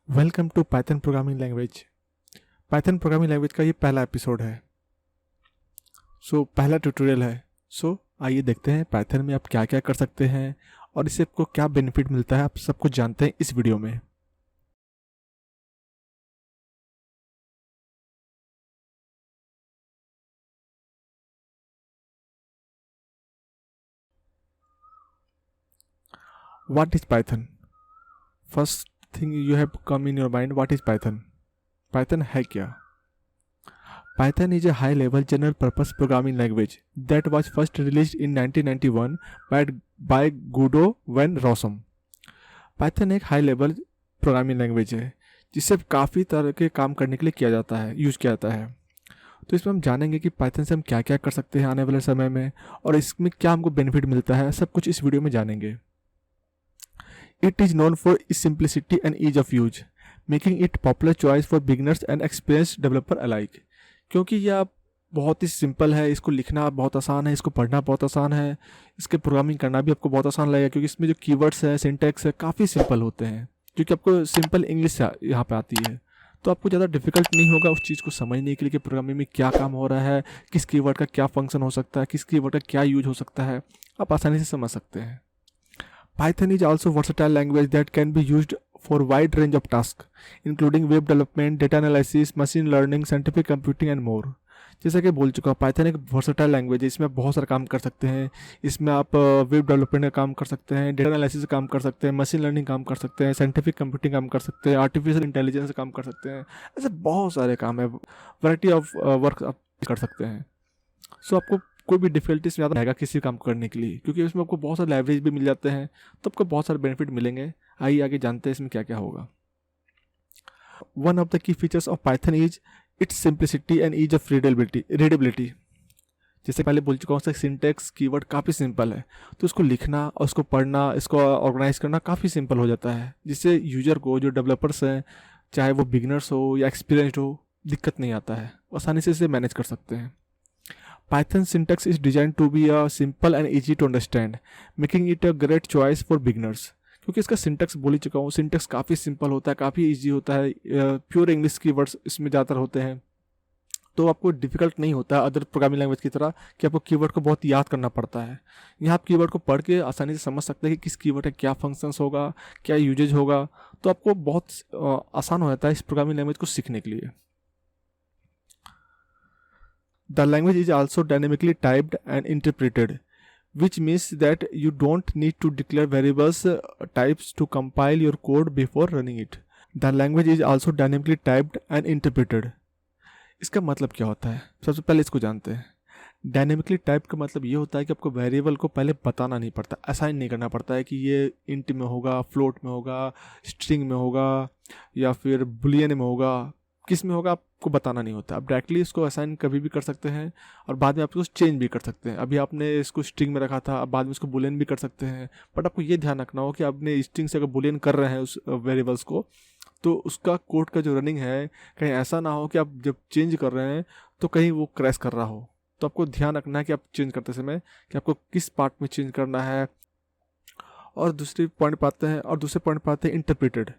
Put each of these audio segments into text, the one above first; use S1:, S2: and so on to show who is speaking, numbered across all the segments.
S1: Welcome to Python programming language. Python programming language का ये पहला एपिसोड है। पहला ट्यूटोरियल है। आइए देखते हैं पाइथन में आप क्या क्या कर सकते हैं और इससे आपको क्या बेनिफिट मिलता है, आप सब कुछ जानते हैं इस वीडियो में। What is Python? First thing you have come in your mind, what is Python? Python है क्या? Python is a high-level general-purpose programming language that was first released in 1991 by Guido van Rossum। Python एक high level programming language है जिससे काफ़ी तरह के काम करने के लिए यूज़ किया जाता है। तो इसमें हम जानेंगे कि पाइथन से हम क्या क्या कर सकते हैं आने वाले समय में और इसमें क्या हमको बेनिफिट मिलता है, सब कुछ इस वीडियो में जानेंगे। It is known for its simplicity and ease of use, making it popular choice for beginners and experienced developer alike. क्योंकि यह बहुत ही सिंपल है, इसको लिखना बहुत आसान है, इसको पढ़ना बहुत आसान है, इसके प्रोग्रामिंग करना भी आपको बहुत आसान लगेगा क्योंकि इसमें जो कीवर्ड्स है, सिंटैक्स है, काफ़ी सिंपल होते हैं क्योंकि आपको सिंपल इंग्लिश यहाँ पे आती है। तो आपको ज़्यादा डिफिकल्ट नहीं होगा उस चीज़ को समझने के लिए कि प्रोग्रामिंग में क्या काम हो रहा है, किस कीवर्ड का क्या फंक्शन हो सकता है, किस कीवर्ड का क्या यूज हो सकता है, आप आसानी से समझ सकते हैं। Python is also versatile language that can be used for wide range of tasks, including web development, data analysis, machine learning, scientific computing and more। जैसा कि बोल चुका हूँ, पाइथन एक वर्सटाइल लैंग्वेज है, इसमें आप बहुत सारा काम कर सकते हैं। इसमें आप वेब डेवलपमेंट का काम कर सकते हैं, डेटा एनालिसिस का काम कर सकते हैं, मशीन लर्निंग काम कर सकते हैं, साइंटिफिक कंप्यूटिंग काम कर सकते हैं, आर्टिफिशियल इंटेलिजेंस काम कर सकते हैं। ऐसे बहुत सारे काम है, वैरायटी ऑफ वर्क आप कर सकते हैं। आपको कोई भी डिफिकल्टीज ज़्यादा आएगा किसी काम करने के लिए क्योंकि उसमें आपको बहुत सारे लाइब्रेरीज भी मिल जाते हैं, तो आपको बहुत सारे बेनिफिट मिलेंगे। आइए आगे जानते हैं इसमें क्या क्या होगा। One of the key features of Python is its simplicity and ease of readability. जैसे पहले बोल चुका हूँ, सिंटेक्स कीवर्ड काफ़ी सिंपल है, तो उसको लिखना और उसको पढ़ना, इसको ऑर्गेनाइज करना काफ़ी सिंपल हो जाता है, जिससे यूजर को, जो डेवलपर्स हैं, चाहे वो बिगनर्स हो या एक्सपीरियंस्ड हो, दिक्कत नहीं आता है, आसानी से इसे मैनेज कर सकते हैं। Python syntax is designed to be simple and easy to understand, making it a great choice for beginners। क्योंकि इसका सिंटेक्स बोल ही चुका हूँ, सिंटेक्स काफ़ी सिंपल होता है, काफ़ी इजी होता है, प्योर इंग्लिश की वर्ड्स इसमें ज़्यादातर होते हैं, तो आपको डिफिकल्ट नहीं होता अदर प्रोग्रामिंग लैंग्वेज की तरह कि आपको कीवर्ड को बहुत याद करना पड़ता है। यहाँ आप कीवर्ड को पढ़ के आसानी से समझ सकते हैं कि किस कीवर्ड का क्या फंक्शंस होगा, क्या यूजेज होगा, तो आपको बहुत आसान हो जाता है इस प्रोग्रामिंग लैंग्वेज को सीखने के लिए। The language is also dynamically typed and interpreted, which means that you don't need to declare variables types to compile your code before running it। The language is also dynamically typed and interpreted। इसका मतलब क्या होता है? सबसे पहले इसको जानते हैं। डायनेमिकली टाइप का मतलब ये होता है कि आपको वेरिएबल को पहले बताना नहीं पड़ता, असाइन नहीं करना पड़ता है कि ये इंट में होगा, फ्लोट में होगा, स्ट्रिंग में होगा या फिर बुलियन में होगा, किस में होगा आपको बताना नहीं होता। आप डायरेक्टली इसको असाइन कभी भी कर सकते हैं और बाद में आप इसको चेंज भी कर सकते हैं। अभी आपने इसको स्ट्रिंग में रखा था, अब बाद में इसको बुलियन भी कर सकते हैं, बट आपको ये ध्यान रखना हो कि आपने स्ट्रिंग से अगर बुलियन कर रहे हैं उस वेरिएबल्स को, तो उसका कोड का जो रनिंग है कहीं ऐसा ना हो कि आप जब चेंज कर रहे हैं तो कहीं वो क्रैश कर रहा हो। तो आपको ध्यान रखना है कि आप चेंज करते समय कि आपको किस पार्ट में चेंज करना है। और दूसरे पॉइंट पाते हैं इंटरप्रेटेड।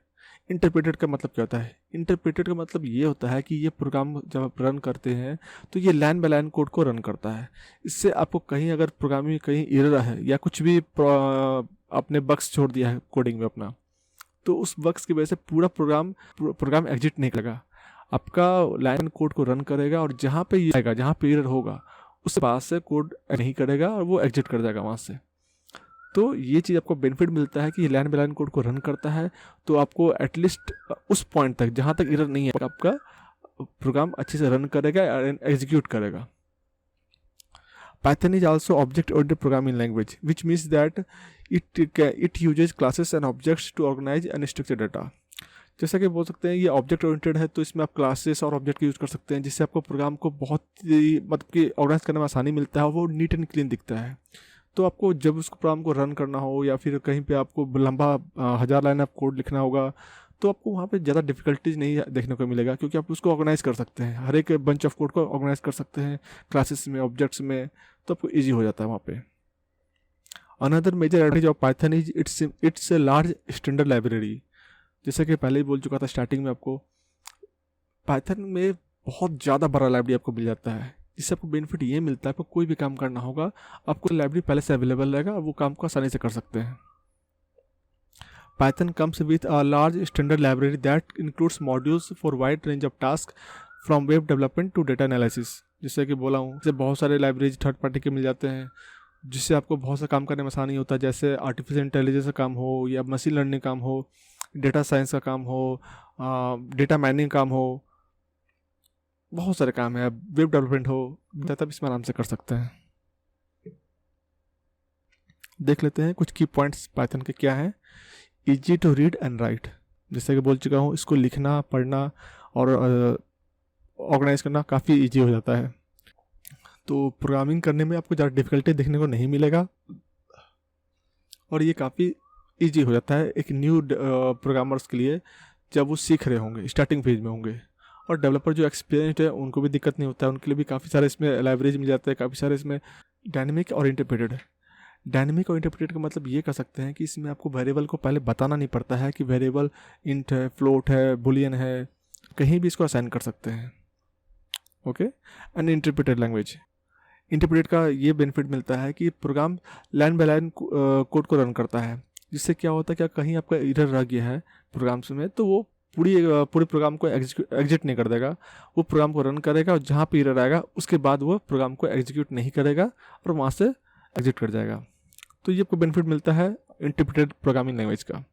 S1: इंटरप्रेटेड का मतलब क्या होता है? इंटरप्रेटेड का मतलब ये होता है कि ये प्रोग्राम जब आप रन करते हैं तो ये लाइन बाय लाइन कोड को रन करता है। इससे आपको कहीं अगर प्रोग्रामिंग में कहीं एरर है या कुछ भी आपने बग्स छोड़ दिया है कोडिंग में अपना, तो उस बग्स की वजह से पूरा प्रोग्राम एग्जिट नहीं करेगा, आपका लाइन कोड को रन करेगा और जहाँ पे ये आएगा, जहाँ पे एरर होगा उस पास से कोड नहीं करेगा और वो एग्जिट कर जाएगा वहाँ से। तो ये चीज़ आपको बेनिफिट मिलता है कि ये लाइन बाय लाइन कोड को रन करता है, तो आपको एटलीस्ट उस पॉइंट तक जहाँ तक एरर नहीं है आपका प्रोग्राम अच्छे से रन करेगा एंड एग्जीक्यूट करेगा। Python is also object-oriented programming language, which means that it uses classes and objects to organize and structure data। जैसा कि बोल सकते हैं ये ऑब्जेक्ट ओरिएंटेड है, तो इसमें आप क्लासेस और ऑब्जेक्ट का यूज़ कर सकते हैं, जिससे आपको प्रोग्राम को बहुत ही मतलब कि ऑर्गेनाइज करने में आसानी मिलता है, वो नीट एंड क्लीन दिखता है। तो आपको जब उस प्रोग्राम को रन करना हो या फिर कहीं पे आपको लंबा 1000 लाइन आप कोड लिखना होगा, तो आपको वहाँ पे ज़्यादा डिफिकल्टीज नहीं देखने को मिलेगा क्योंकि आप उसको ऑर्गेनाइज कर सकते हैं, हर एक बंच ऑफ कोड को ऑर्गेनाइज कर सकते हैं क्लासेस में, ऑब्जेक्ट्स में, तो आपको ईजी हो जाता है वहाँ पे। Another major advantage of Python is its a large standard library. जैसे कि पहले ही बोल चुका था स्टार्टिंग में, आपको पाइथन में बहुत ज़्यादा बड़ा लाइब्रेरी आपको मिल जाता है, जिससे आपको बेनिफिट ये मिलता है, आपको कोई भी काम करना होगा आपको लाइब्रेरी पहले से अवेलेबल रहेगा, वो काम को आसानी से कर सकते हैं। Python comes with a large standard library that includes modules for wide range of tasks from web development to data analysis। जैसे कि बोला हूँ, जैसे बहुत सारे लाइब्रेरीज थर्ड पार्टी के मिल जाते हैं, जिससे आपको बहुत सा काम करने में आसानी होता है, जैसे आर्टिफिशियल इंटेलिजेंस का काम हो, या मशीन लर्निंग काम हो, डेटा साइंस का काम हो, डेटा माइनिंग काम हो, बहुत सारे काम है, वेब डेवलपमेंट हो, तब इसमें आराम से कर सकते हैं। देख लेते हैं कुछ की पॉइंट्स पाइथन के क्या हैं। Easy to read and write, जैसे कि बोल चुका हूँ, इसको लिखना, पढ़ना और ऑर्गेनाइज करना काफ़ी ईजी हो जाता है। तो प्रोग्रामिंग करने में आपको ज़्यादा डिफ़िकल्टी देखने को नहीं मिलेगा, और ये काफ़ी ईजी हो जाता है एक न्यू प्रोग्रामर्स के लिए, जब वो सीख रहे होंगे, स्टार्टिंग फेज में होंगे। और डेवलपर जो एक्सपीरियंस्ड है उनको भी दिक्कत नहीं होता है, उनके लिए भी काफ़ी सारे इसमें लाइब्रेरीज मिल जाते हैं, काफ़ी सारे इसमें डायनेमिक और इंटरप्रेटेड। डायनेमिक और इंटरप्रेटेड का मतलब ये कर सकते हैं कि इसमें आपको वेरिएबल को पहले बताना नहीं पड़ता है कि वेरिएबल इंट है, फ्लोट है, बुलियन है, कहीं भी इसको असाइन कर सकते हैं। Okay. And interpreted language, interpreted का ये बेनिफिट मिलता है कि program line by line code को रन करता है, जिससे क्या होता है, क्या कहीं आपका एरर रह गया है प्रोग्राम्स में, तो वो पूरे प्रोग्राम को एग्जीक्यूट नहीं कर देगा, वो प्रोग्राम को रन करेगा, और जहाँ पे एरर आएगा उसके बाद वो प्रोग्राम को एग्जीक्यूट नहीं करेगा और वहाँ से एग्जिट कर जाएगा। तो ये आपको बेनिफिट मिलता है इंटरप्रेटेड प्रोग्रामिंग लैंग्वेज का।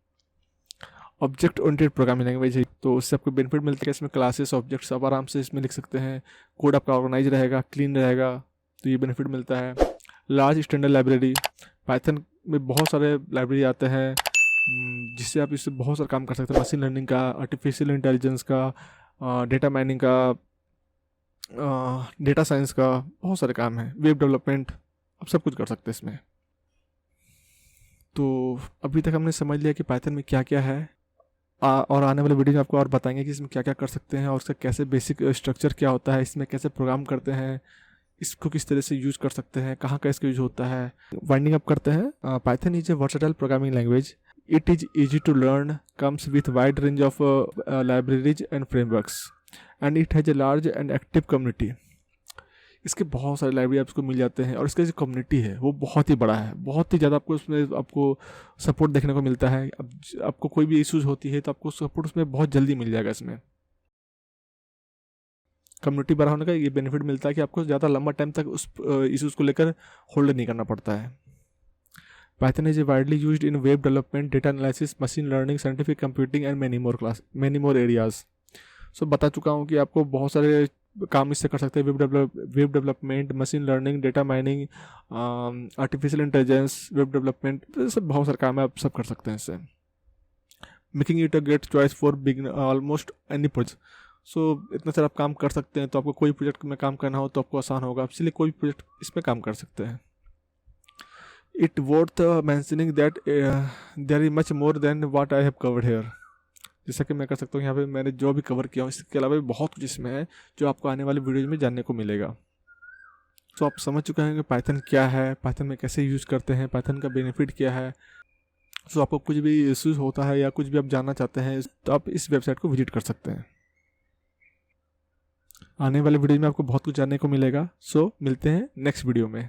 S1: ऑब्जेक्ट ओरिएंटेड प्रोग्रामिंग लैंग्वेज है, तो उससे आपको बेनिफिट मिलता है, इसमें क्लासेस, ऑब्जेक्ट्स आप आराम से इसमें लिख सकते हैं, कोड आपका ऑर्गेनाइज रहेगा, क्लीन रहेगा, तो ये बेनिफिट मिलता है। लार्ज स्टैंडर्ड लाइब्रेरी, पाइथन में बहुत सारे लाइब्रेरी आते हैं, जिससे आप इससे बहुत सारा काम कर सकते हैं, मशीन लर्निंग का, आर्टिफिशियल इंटेलिजेंस का, डेटा माइनिंग का, डेटा साइंस का, बहुत सारे काम हैं, वेब डेवलपमेंट, आप सब कुछ कर सकते हैं इसमें। तो अभी तक हमने समझ लिया कि पाइथन में क्या क्या है, और आने वाले वीडियो में आपको और बताएंगे कि इसमें क्या क्या कर सकते हैं, और उसका कैसे बेसिक स्ट्रक्चर क्या होता है, इसमें कैसे प्रोग्राम करते हैं, इसको किस तरह से यूज़ कर सकते हैं, कहाँ का इसका यूज होता है। वाइंडिंग अप करते हैं। Python is a versatile programming language, it is easy to learn, comes with wide range of libraries and frameworks, and it has a large and active community. इसके बहुत सारे लाइब्रेरी आपको मिल जाते हैं, और इसका जो कम्युनिटी है वो बहुत ही बड़ा है, बहुत ही ज़्यादा आपको उसमें आपको सपोर्ट देखने को मिलता है। अब आपको कोई भी इश्यूज होती है तो आपको सपोर्ट उसमें बहुत जल्दी मिल जाएगा। इसमें कम्युनिटी बड़ा होने का ये बेनिफिट मिलता है कि आपको ज़्यादा लंबा टाइम तक उस इश्यूज़ को लेकर होल्ड नहीं करना पड़ता है। Python is widely used in web development, data analysis, machine learning, scientific computing and many more areas. So बता चुका हूँ कि आपको बहुत सारे काम इससे कर सकते हैं, web development, machine learning, data mining, artificial intelligence, web development, सब बहुत सारे काम है, आप सब कर सकते हैं इससे। Making it a great choice for beginner almost any project. So इतना सारा आप काम कर सकते हैं, तो आपको कोई प्रोजेक्ट में काम करना हो तो आपको आसान होगा, इसलिए कोई प्रोजेक्ट इसमें काम कर सकते हैं। It worth mentioning that there is much more than what I have covered here. जैसा कि मैं कर सकता हूँ, यहाँ पे मैंने जो भी कवर किया हूँ, इसके अलावा भी बहुत कुछ इसमें है जो आपको आने वाले वीडियोज में जानने को मिलेगा। तो आप समझ चुके हैं कि पाइथन क्या है, पाइथन में कैसे यूज़ करते हैं, पाइथन का बेनिफिट क्या है। सो आपको कुछ भी इश्यूज होता है या कुछ भी आप जानना चाहते हैं तो आप इस वेबसाइट को विजिट कर सकते हैं। आने वाले वीडियो में आपको बहुत कुछ जानने को मिलेगा। सो मिलते हैं नेक्स्ट वीडियो में।